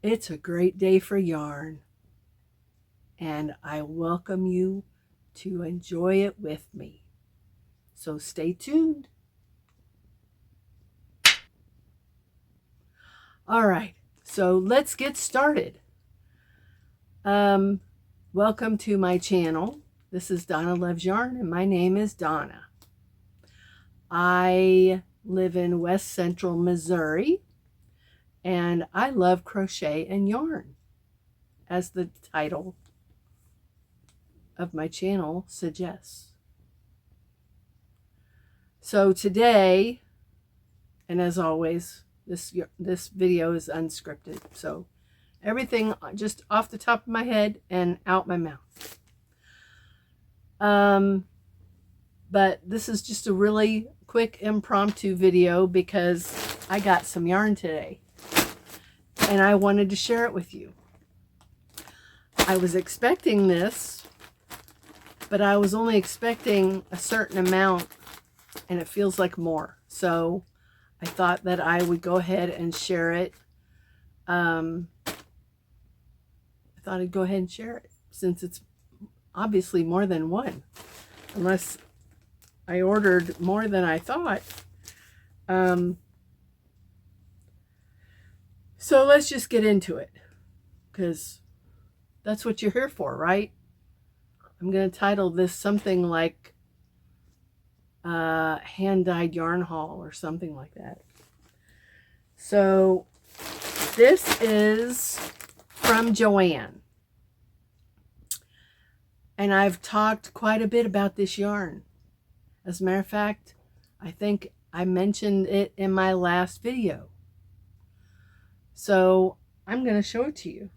It's a great day for yarn, and I welcome you to enjoy it with me. So stay tuned. All right, so let's get started. Welcome to my channel. This is Donna Loves Yarn, and my name is Donna. I live in West Central Missouri, and I love crochet and yarn, as the title of my channel suggests. So today, and as always, this video is unscripted, so everything just off the top of my head and out my mouth. But this is just a really quick impromptu video because I got some yarn today and I wanted to share it with you. I was expecting this, but I was only expecting a certain amount, and it feels like more. So I thought that I would go ahead and share it. I thought I'd go ahead and share it since it's obviously more than one, unless I ordered more than I thought. So let's just get into it, because that's what you're here for, right? I'm going to title this something like hand-dyed yarn haul or something like that. So this is from Joanne, and I've talked quite a bit about this yarn. As a matter of fact, I think I mentioned it in my last video. So I'm going to show it to you,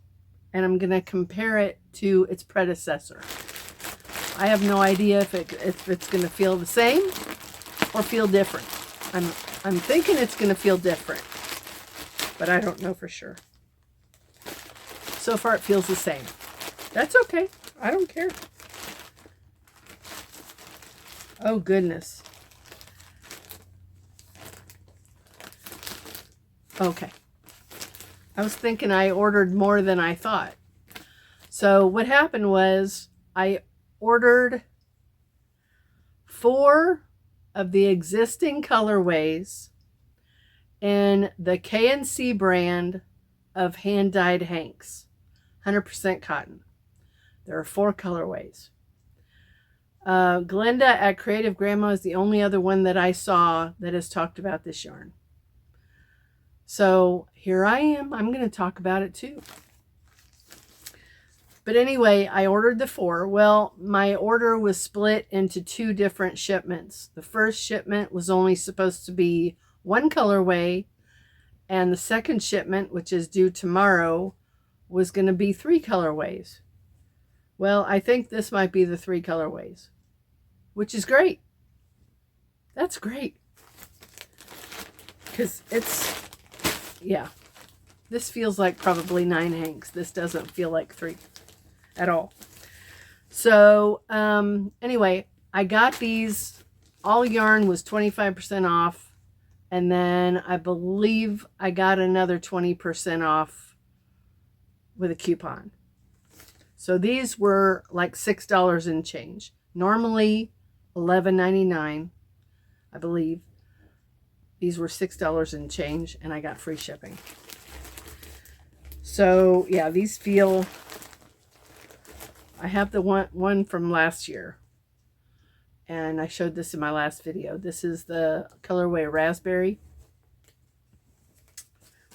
and I'm going to compare it to its predecessor. I have no idea if it's going to feel the same or feel different. I'm thinking it's going to feel different, but I don't know for sure. So far it feels the same. That's okay. I don't care. Oh goodness. Okay. I was thinking I ordered more than I thought. So what happened was I ordered 4 of the existing colorways in the K&C brand of hand-dyed hanks, 100% cotton. There are 4 colorways. Glenda at Creative Grandma is the only other one that I saw that has talked about this yarn. So here I am. I'm going to talk about it too. But anyway, I ordered the 4. Well, my order was split into 2 different shipments. The first shipment was only supposed to be 1 colorway, and the second shipment, which is due tomorrow, was going to be 3 colorways. Well, I think this might be the 3 colorways, which is great. That's great. Because it's, yeah, this feels like probably 9 hanks. This doesn't feel like 3 at all. So anyway, I got these. All yarn was 25% off, and then I believe I got another 20% off with a coupon. So these were like $6 and change. Normally $11.99, I believe. These were $6 and change, and I got free shipping. So yeah, these feel, I have the one from last year, and I showed this in my last video. This is the colorway Raspberry,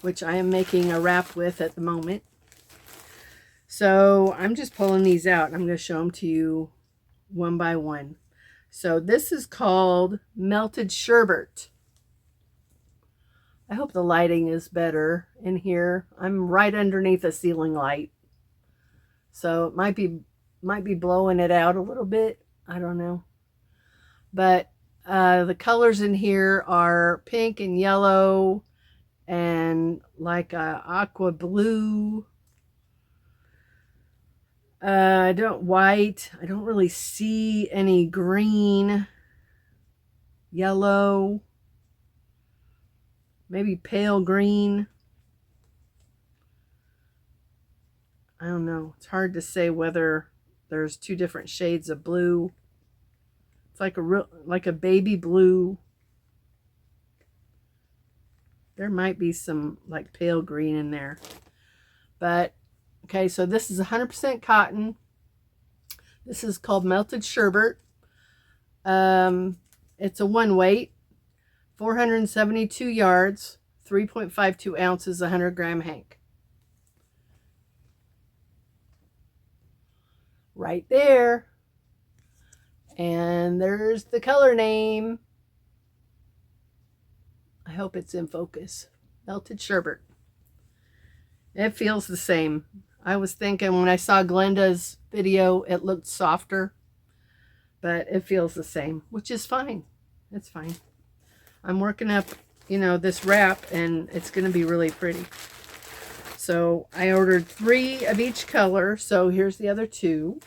which I am making a wrap with at the moment. So I'm just pulling these out, and I'm going to show them to you one by one. So this is called Melted Sherbet. I hope the lighting is better in here. I'm right underneath a ceiling light, so it might be blowing it out a little bit. I don't know. But the colors in here are pink and yellow and like a aqua blue. White. I don't really see any green, yellow, maybe pale green. I don't know. It's hard to say whether there's two different shades of blue. It's like a baby blue. There might be some like pale green in there. But okay, so this is 100% cotton. This is called Melted Sherbet. It's a one weight, 472 yards, 3.52 ounces, 100-gram hank. Right there. And there's the color name. I hope it's in focus. Melted Sherbet. It feels the same. I was thinking when I saw Glenda's video, it looked softer, but it feels the same, which is fine. It's fine. I'm working up, you know, this wrap, and it's going to be really pretty. So I ordered 3 of each color. So here's the other 2.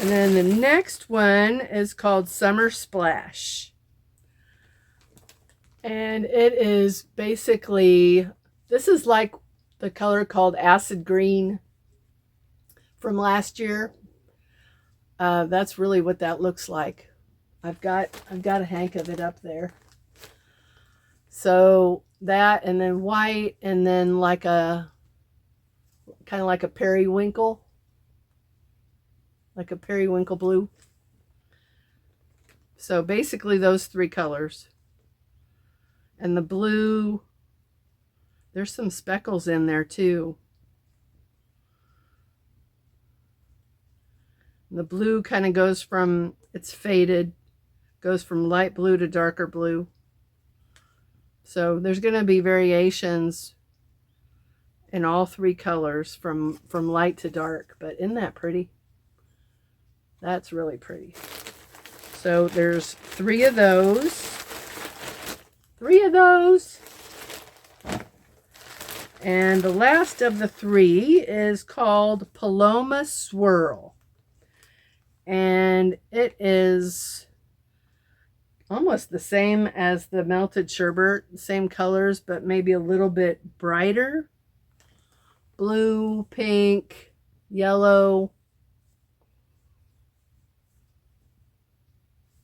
And then the next one is called Summer Splash. And it is basically, this is like the color called Acid Green from last year. That's really what that looks like. I've got a hank of it up there. So that, and then white, and then like a kind of like a periwinkle. Like a periwinkle blue. So basically those 3 colors. And the blue, there's some speckles in there too. The blue kind of goes from, it's faded, goes from light blue to darker blue. So there's going to be variations in all 3 colors from light to dark. But isn't that pretty? That's really pretty. So there's 3 of those. 3 of those. And the last of the 3 is called Paloma Swirl. And it is almost the same as the Melted Sherbet, same colors, but maybe a little bit brighter. Blue, pink, yellow,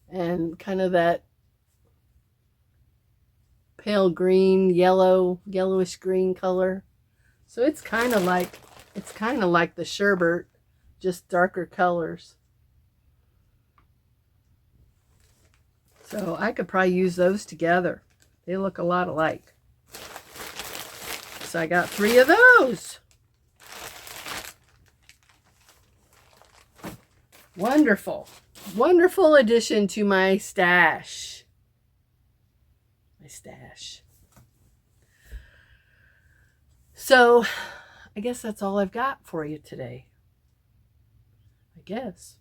and kind of that pale green, yellowish green color. So it's kind of like the sherbet, just darker colors. So I could probably use those together. They look a lot alike. So I got 3 of those. Wonderful. Wonderful addition to my stash. So I guess that's all I've got for you today. I guess.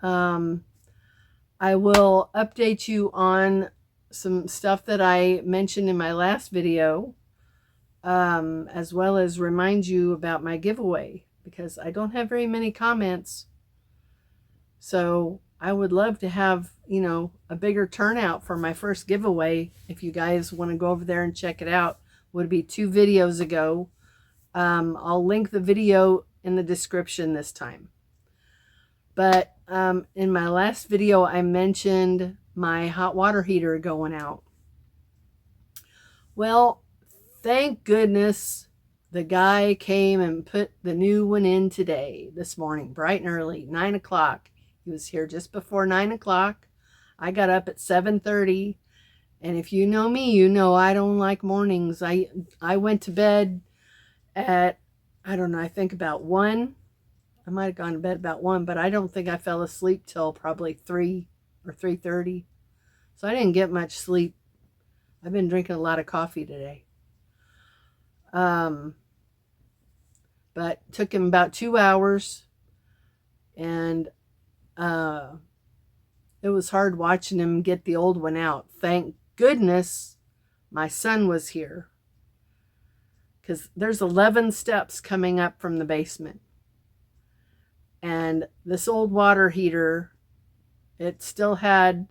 I will update you on some stuff that I mentioned in my last video, as well as remind you about my giveaway, because I don't have very many comments. So I would love to have, you know, a bigger turnout for my first giveaway. If you guys want to go over there and check it out, would be 2 videos ago. I'll link the video in the description this time. But in my last video, I mentioned my hot water heater going out. Well, thank goodness the guy came and put the new one in today, this morning, bright and early, 9 o'clock. He was here just before 9 o'clock. I got up at 7:30. And if you know me, you know I don't like mornings. I went to bed at, I don't know, I think about 1. I might have gone to bed about 1, but I don't think I fell asleep till probably 3 or 3:30. So I didn't get much sleep. I've been drinking a lot of coffee today. But took him about 2 hours. And it was hard watching him get the old one out. Thank goodness my son was here, because there's 11 steps coming up from the basement. And this old water heater, it still had,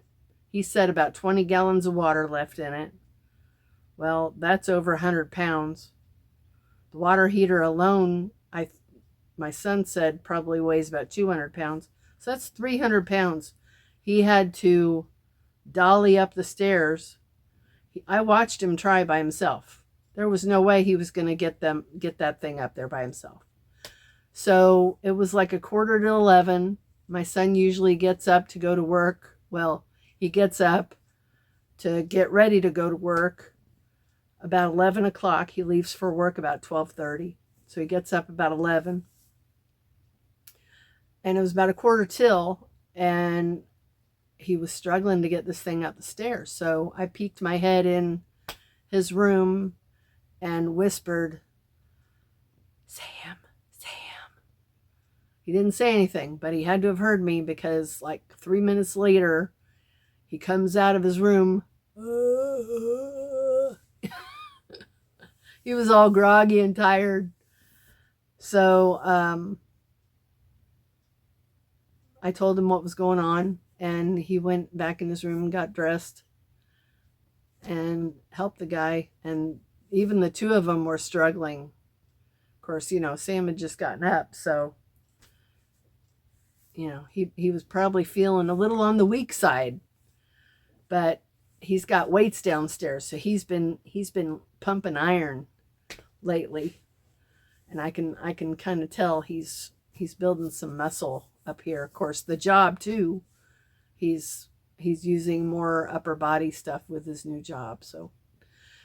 he said, about 20 gallons of water left in it. Well, that's over 100 pounds. The water heater alone, my son said probably weighs about 200 pounds. So that's 300 pounds. He had to dolly up the stairs. I watched him try by himself. There was no way he was going to get that thing up there by himself. So it was like 10:45. My son usually gets up to go to work. Well, he gets up to get ready to go to work about 11 o'clock. He leaves for work about 12:30. So he gets up about 11. And it was about 1:15, and he was struggling to get this thing up the stairs. So I peeked my head in his room and whispered, Sam, Sam. He didn't say anything, but he had to have heard me, because like 3 minutes later, he comes out of his room. He was all groggy and tired. So I told him what was going on, and he went back in his room and got dressed and helped the guy. And even the two of them were struggling. Of course, Sam had just gotten up, so he was probably feeling a little on the weak side. But he's got weights downstairs, so he's been pumping iron lately, and I can kind of tell he's building some muscle up here. Of course, the job too. He's using more upper body stuff with his new job. So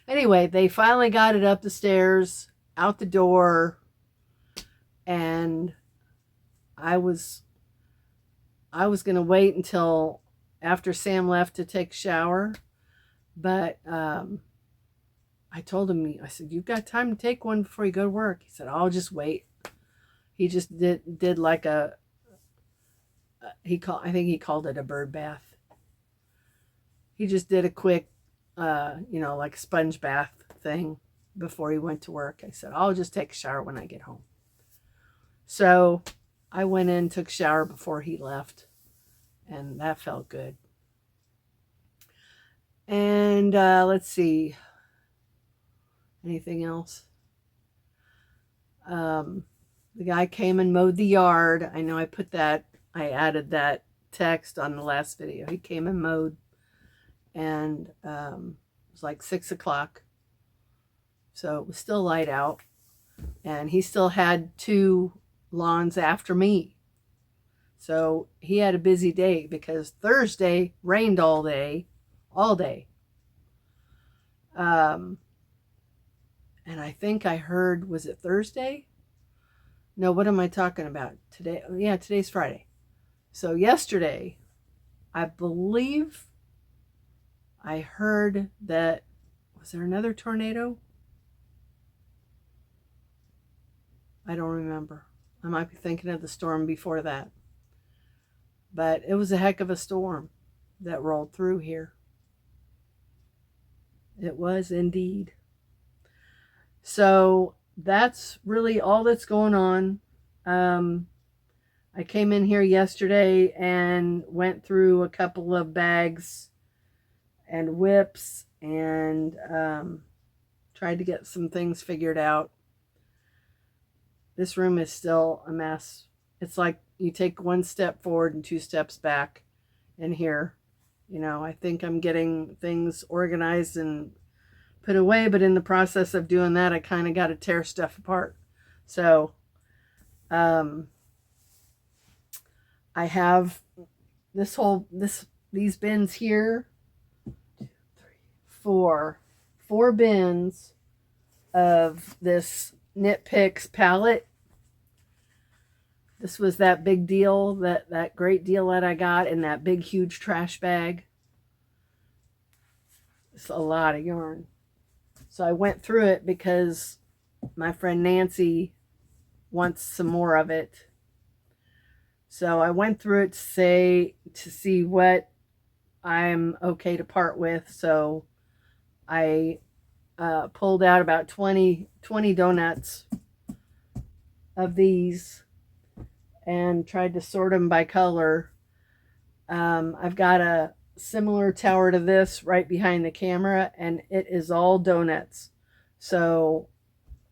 anyway, they finally got it up the stairs, out the door, and I was going to wait until after Sam left to take a shower, but I told him, I said, you've got time to take one before you go to work. He said, I'll just wait. He just did like I think he called it a bird bath. He just did a quick, like a sponge bath thing before he went to work. I said, I'll just take a shower when I get home. So I went in, took a shower before he left, and that felt good. And let's see. Anything else? The guy came and mowed the yard. I know I added that text on the last video. He came and mowed, and it was like 6 o'clock. So it was still light out, and he still had 2 lawns after me. So he had a busy day, because Thursday rained all day. And I think I heard, was it Thursday? No, what am I talking about? Today? Yeah, today's Friday. So yesterday, I believe I heard that, was there another tornado? I don't remember. I might be thinking of the storm before that. But it was a heck of a storm that rolled through here. It was indeed. So that's really all that's going on. I came in here yesterday and went through a couple of bags and whips and tried to get some things figured out. This room is still a mess. It's like you take 1 step forward and 2 steps back in here. I think I'm getting things organized and put away, but in the process of doing that, I kind of got to tear stuff apart. So I have these bins here. 2, 3, 4 bins of this Knit Picks palette. This was that big deal, that great deal that I got in that big huge trash bag. It's a lot of yarn. So I went through it because my friend Nancy wants some more of it. So I went through it to see what I'm okay to part with. So I pulled out about 20 donuts of these and tried to sort them by color. I've got a similar tower to this right behind the camera, and it is all donuts. So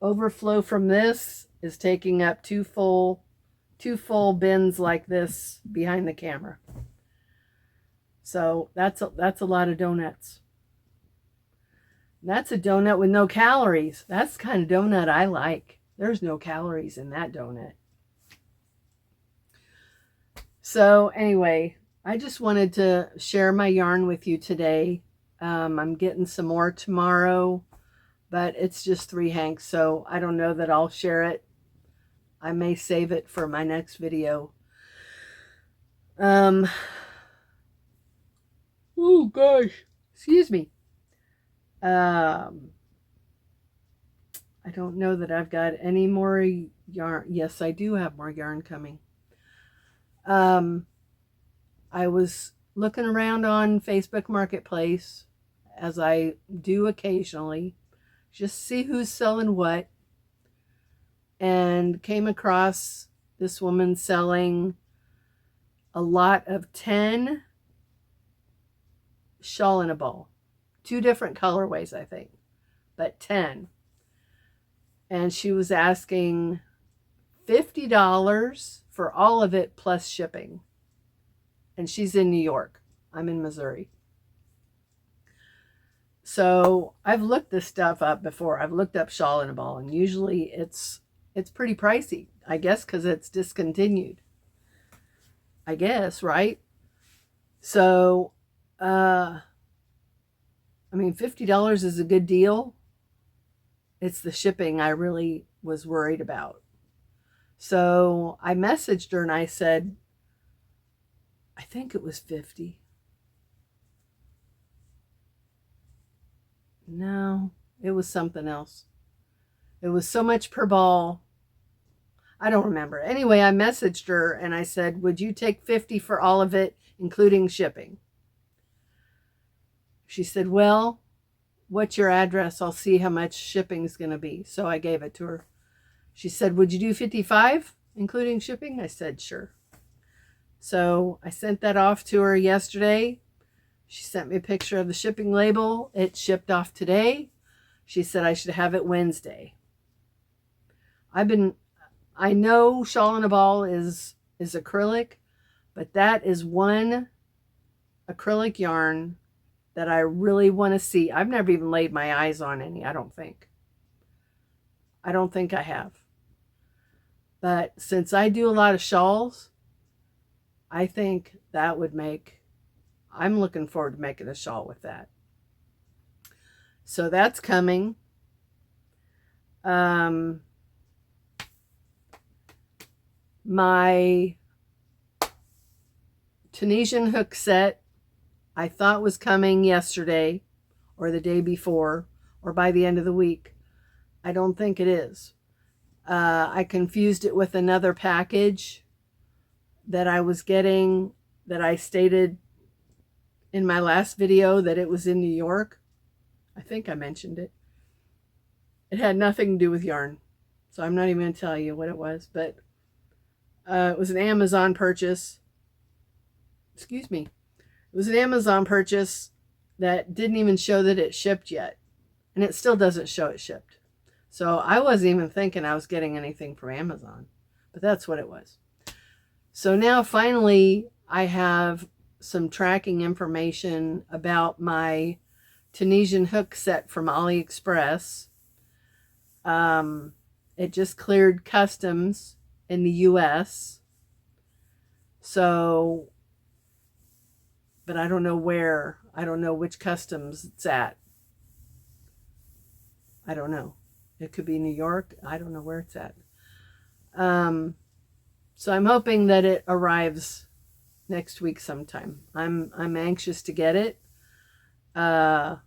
overflow from this is taking up two full bins like this behind the camera. So that's a lot of donuts. That's a donut with no calories. That's the kind of donut I like. There's no calories in that donut. So anyway, I just wanted to share my yarn with you today. I'm getting some more tomorrow, but it's just 3 hanks, so I don't know that I'll share it. I may save it for my next video. Oh gosh, excuse me. I don't know that I've got any more yarn. Yes, I do have more yarn coming. I was looking around on Facebook Marketplace, as I do occasionally, just see who's selling what, and came across this woman selling a lot of 10 shawl in a ball. 2 different colorways, I think, but 10. And she was asking $50 for all of it plus shipping. And she's in New York. I'm in Missouri. So I've looked this stuff up before. I've looked up shawl in a ball, and usually it's pretty pricey, I guess, because it's discontinued. I guess, right? So, I mean, $50 is a good deal. It's the shipping I really was worried about. So I messaged her and I said, I think it was 50. No, it was something else. It was so much per ball. I don't remember. Anyway, I messaged her and I said, would you take 50 for all of it, including shipping? She said, well, what's your address? I'll see how much shipping is going to be. So I gave it to her. She said, would you do 55, including shipping? I said, sure. So I sent that off to her yesterday. She sent me a picture of the shipping label. It shipped off today. She said I should have it Wednesday. I know shawl in a ball is acrylic, but that is one acrylic yarn that I really want to see. I've never even laid my eyes on any, I don't think. I don't think I have. But since I do a lot of shawls, I think that would make, I'm looking forward to making a shawl with that. So that's coming. My Tunisian hook set I thought was coming yesterday or the day before or by the end of the week. I don't think it is. I confused it with another package that I was getting, that I stated in my last video that it was in New York. I think I mentioned it. It had nothing to do with yarn, so I'm not even going to tell you what it was, but it was an Amazon purchase. Excuse me. It was an Amazon purchase that didn't even show that it shipped yet, and it still doesn't show it shipped. So I wasn't even thinking I was getting anything from Amazon, but that's what it was. So now finally I have some tracking information about my Tunisian hook set from AliExpress. It just cleared customs in the US. So, but I don't know where. I don't know which customs it's at. I don't know. It could be New York. I don't know where it's at. So I'm hoping that it arrives next week sometime. I'm anxious to get it. I'm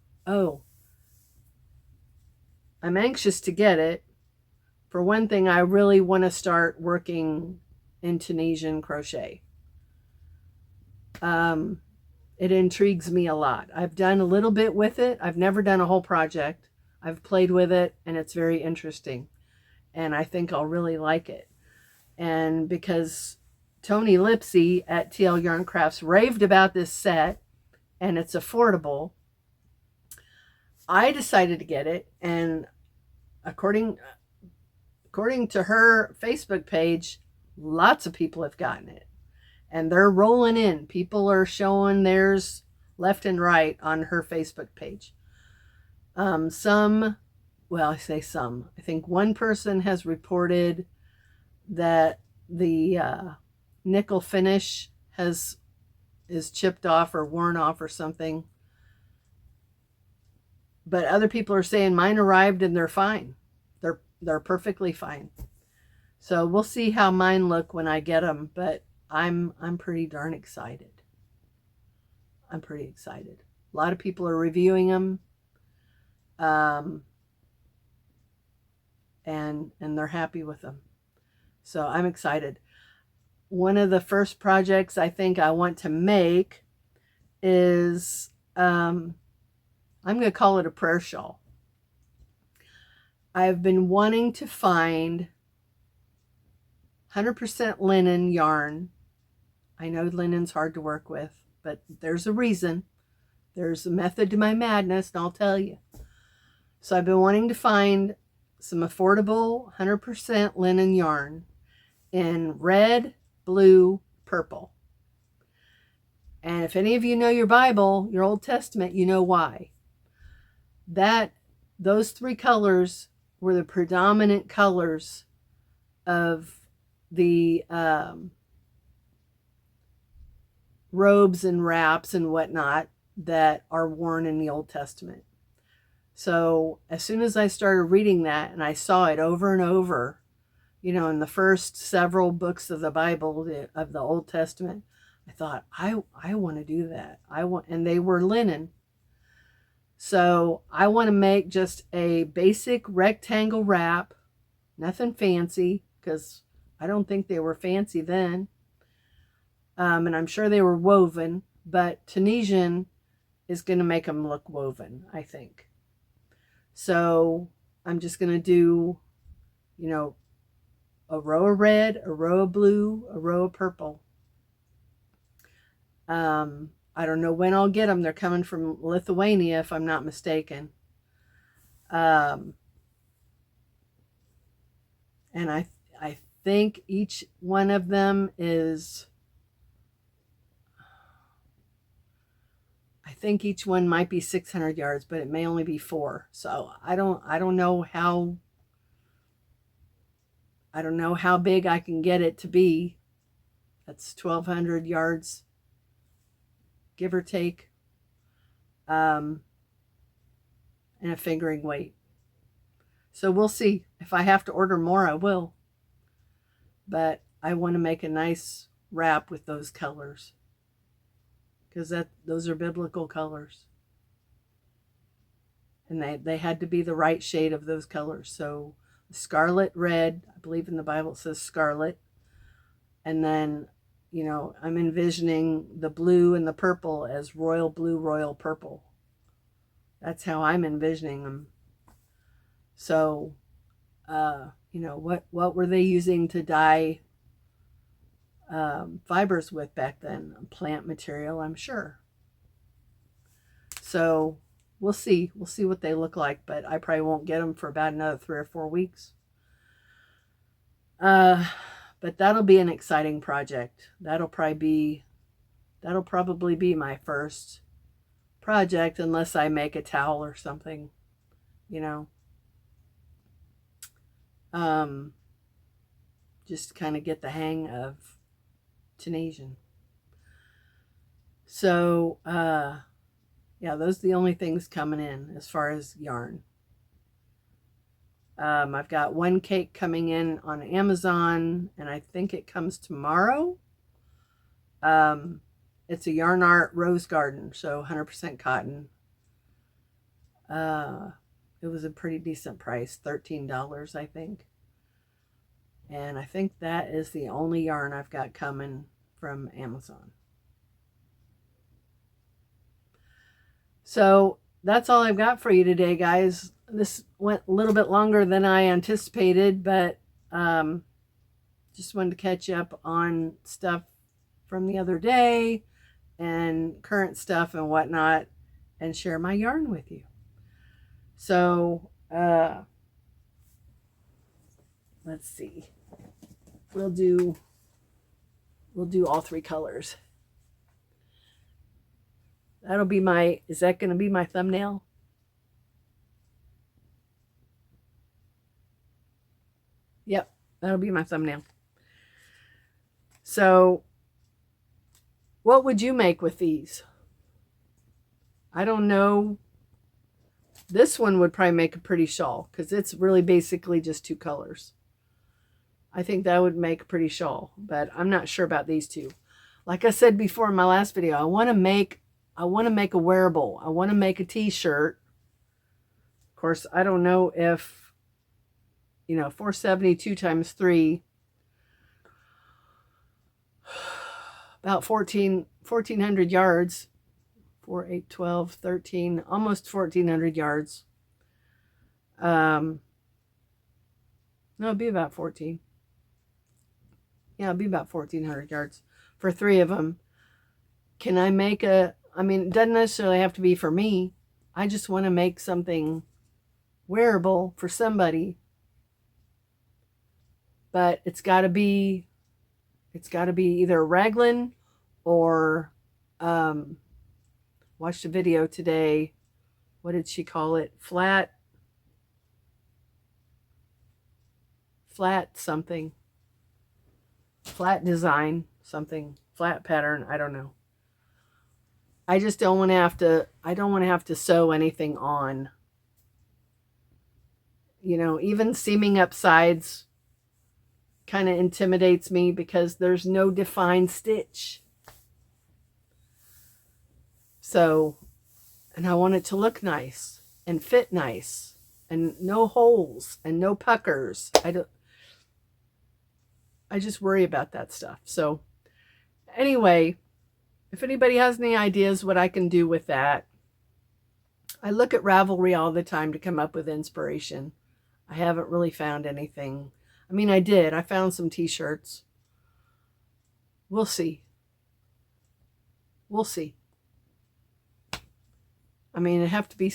anxious to get it. For one thing, I really want to start working in Tunisian crochet. It intrigues me a lot. I've done a little bit with it. I've never done a whole project. I've played with it, and it's very interesting. And I think I'll really like it. And because Tony Lipsy at TL Yarn Crafts raved about this set, and it's affordable, I decided to get it. And according, according to her Facebook page, lots of people have gotten it. And they're rolling in. People are showing theirs left and right on her Facebook page. I say some. I think one person has reported that the nickel finish is chipped off or worn off or something. But other people are saying mine arrived and they're fine. They're perfectly fine. So we'll see how mine look when I get them, but I'm pretty darn excited. I'm pretty excited. A lot of people are reviewing them. And they're happy with them. So I'm excited. One of the first projects I think I want to make is I'm going to call it a prayer shawl. I've been wanting to find 100% linen yarn. I know linen's hard to work with, but there's a reason. There's a method to my madness, and I'll tell you. So I've been wanting to find some affordable 100% linen yarn in red, blue, purple. And if any of you know your Bible, your Old Testament, you know why. Those three colors were the predominant colors of the robes and wraps and whatnot that are worn in the Old Testament. So as soon as I started reading that and I saw it over and over, in the first several books of the Bible, of the Old Testament, I thought, I want to do that. And they were linen. So I want to make just a basic rectangle wrap, nothing fancy, because I don't think they were fancy then. And I'm sure they were woven, but Tunisian is going to make them look woven, I think. So I'm just going to do, a row of red, a row of blue, a row of purple. I don't know when I'll get them. They're coming from Lithuania, if I'm not mistaken. And I think each one of them is, I think each one might be 600 yards, but it may only be 4. So I don't know how big I can get it to be. That's 1,200 yards, give or take, and a fingering weight. So we'll see. If I have to order more, I will. But I want to make a nice wrap with those colors, because those are biblical colors. And they had to be the right shade of those colors. So scarlet red, I believe in the Bible it says scarlet. And then, I'm envisioning the blue and the purple as royal blue, royal purple. That's how I'm envisioning them. So, what were they using to dye fibers with back then? Plant material, I'm sure. So we'll see. We'll see what they look like, but I probably won't get them for about another 3 or 4 weeks. But that'll be an exciting project. That'll probably be my first project, unless I make a towel or something, just kind of get the hang of Tunisian. So, those are the only things coming in as far as yarn. I've got one cake coming in on Amazon, and I think it comes tomorrow. It's a Yarn Art Rose Garden, so 100% cotton. It was a pretty decent price, $13, I think. And I think that is the only yarn I've got coming from Amazon. So that's all I've got for you today, guys. This went a little bit longer than I anticipated, but just wanted to catch up on stuff from the other day and current stuff and whatnot, and share my yarn with you. So let's see. We'll do all 3 colors. That'll be my, is that going to be my thumbnail? Yep, that'll be my thumbnail. So, what would you make with these? I don't know. This one would probably make a pretty shawl because it's really basically just 2 colors. I think that would make a pretty shawl, but I'm not sure about these 2. Like I said before in my last video, I want to make a wearable. I want to make a t-shirt. Of course, I don't know if, 472 times 3, about 1,400 yards. 4, 8, 12, 13, almost 1,400 yards. No, it'd be about 14. Yeah, it'd be about 1,400 yards for 3 of them. Can I make it doesn't necessarily have to be for me. I just want to make something wearable for somebody. But it's got to be either a raglan or watched a video today. What did she call it? Flat something. Flat design something. Flat pattern. I don't know. I just don't want to have to. I don't want to have to sew anything on. Even seaming up sides kind of intimidates me because there's no defined stitch. So, and I want it to look nice and fit nice and no holes and no puckers. I just worry about that stuff. So anyway, if anybody has any ideas what I can do with that, I look at Ravelry all the time to come up with inspiration. I haven't really found anything. I did. I found some t-shirts. We'll see. We'll see. It'd have to be,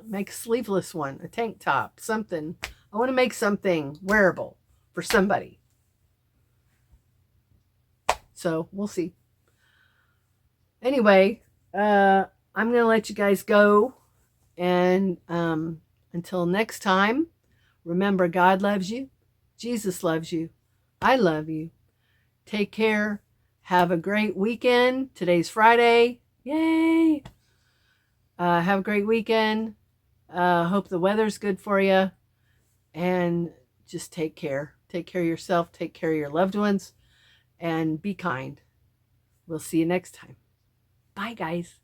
make a sleeveless one, a tank top, something. I want to make something wearable for somebody. So we'll see. Anyway, I'm going to let you guys go. And until next time, remember, God loves you. Jesus loves you. I love you. Take care. Have a great weekend. Today's Friday. Yay! Have a great weekend. Hope the weather's good for you. And just take care. Take care of yourself. Take care of your loved ones. And be kind. We'll see you next time. Bye, guys.